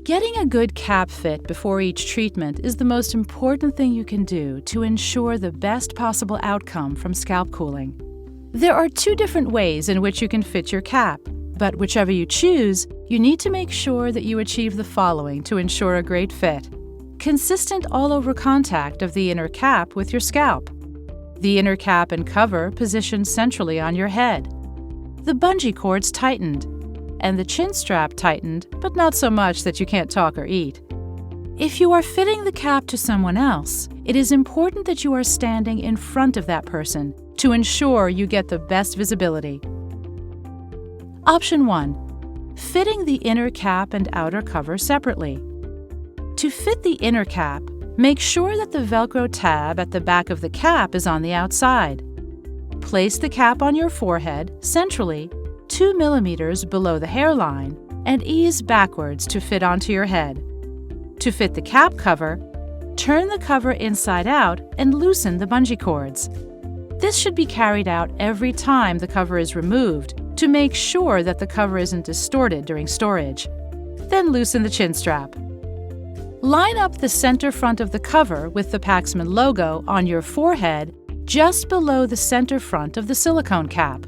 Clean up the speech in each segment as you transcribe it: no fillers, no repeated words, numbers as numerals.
Getting a good cap fit before each treatment is the most important thing you can do to ensure the best possible outcome from scalp cooling. There are 2 different ways in which you can fit your cap, but whichever you choose, you need to make sure that you achieve the following to ensure a great fit. Consistent all-over contact of the inner cap with your scalp. The inner cap and cover positioned centrally on your head. The bungee cords tightened, and the chin strap tightened, but not so much that you can't talk or eat. If you are fitting the cap to someone else, it is important that you are standing in front of that person to ensure you get the best visibility. Option 1. Fitting the inner cap and outer cover separately. To fit the inner cap, make sure that the Velcro tab at the back of the cap is on the outside. Place the cap on your forehead centrally, 2 millimeters below the hairline, and ease backwards to fit onto your head. To fit the cap cover, turn the cover inside out and loosen the bungee cords. This should be carried out every time the cover is removed to make sure that the cover isn't distorted during storage. Then loosen the chin strap. Line up the center front of the cover with the Paxman logo on your forehead just below the center front of the silicone cap.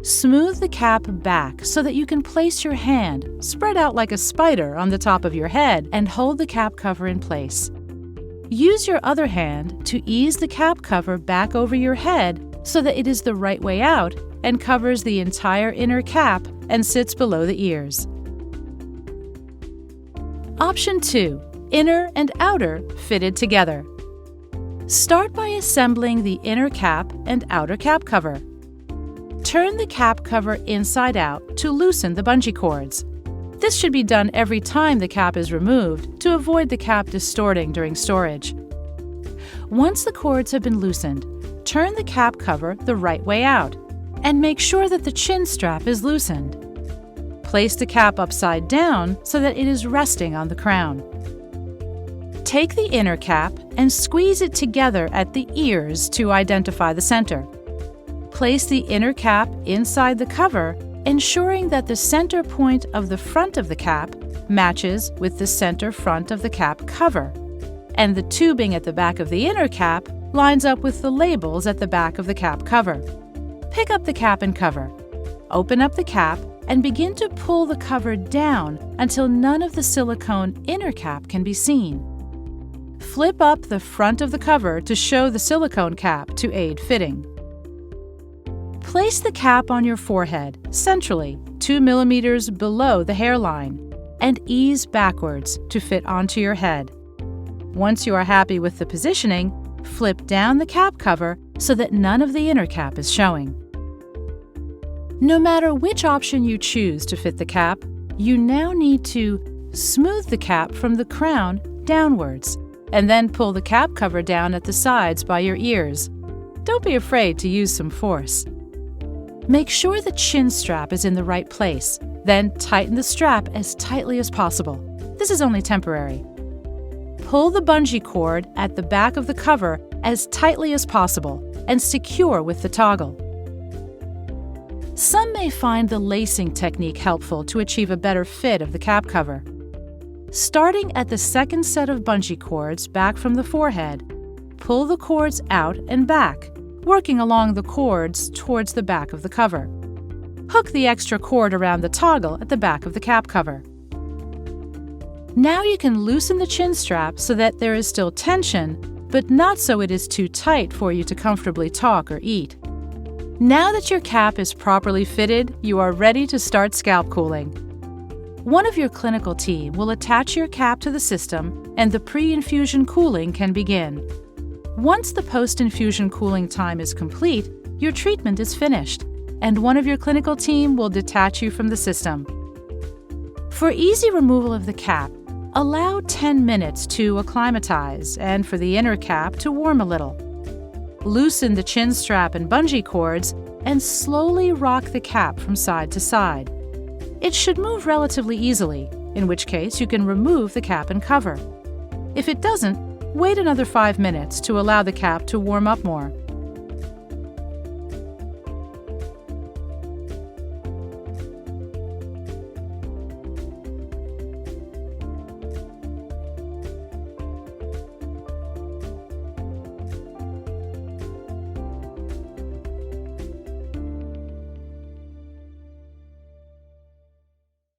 Smooth the cap back so that you can place your hand, spread out like a spider, on the top of your head and hold the cap cover in place. Use your other hand to ease the cap cover back over your head so that it is the right way out and covers the entire inner cap and sits below the ears. Option 2. Inner and outer fitted together. Start by assembling the inner cap and outer cap cover. Turn the cap cover inside out to loosen the bungee cords. This should be done every time the cap is removed to avoid the cap distorting during storage. Once the cords have been loosened, turn the cap cover the right way out and make sure that the chin strap is loosened. Place the cap upside down so that it is resting on the crown. Take the inner cap and squeeze it together at the ears to identify the center. Place the inner cap inside the cover, ensuring that the center point of the front of the cap matches with the center front of the cap cover, and the tubing at the back of the inner cap lines up with the labels at the back of the cap cover. Pick up the cap and cover. Open up the cap and begin to pull the cover down until none of the silicone inner cap can be seen. Flip up the front of the cover to show the silicone cap to aid fitting. Place the cap on your forehead, centrally, 2 millimeters below the hairline, and ease backwards to fit onto your head. Once you are happy with the positioning, flip down the cap cover so that none of the inner cap is showing. No matter which option you choose to fit the cap, you now need to smooth the cap from the crown downwards, and then pull the cap cover down at the sides by your ears. Don't be afraid to use some force. Make sure the chin strap is in the right place, then tighten the strap as tightly as possible. This is only temporary. Pull the bungee cord at the back of the cover as tightly as possible and secure with the toggle. Some may find the lacing technique helpful to achieve a better fit of the cap cover. Starting at the second set of bungee cords back from the forehead, pull the cords out and back, working along the cords towards the back of the cover. Hook the extra cord around the toggle at the back of the cap cover. Now you can loosen the chin strap so that there is still tension, but not so it is too tight for you to comfortably talk or eat. Now that your cap is properly fitted, you are ready to start scalp cooling. One of your clinical team will attach your cap to the system and the pre-infusion cooling can begin. Once the post-infusion cooling time is complete, your treatment is finished, and one of your clinical team will detach you from the system. For easy removal of the cap, allow 10 minutes to acclimatize and for the inner cap to warm a little. Loosen the chin strap and bungee cords and slowly rock the cap from side to side. It should move relatively easily, in which case you can remove the cap and cover. If it doesn't, wait another 5 minutes to allow the cap to warm up more.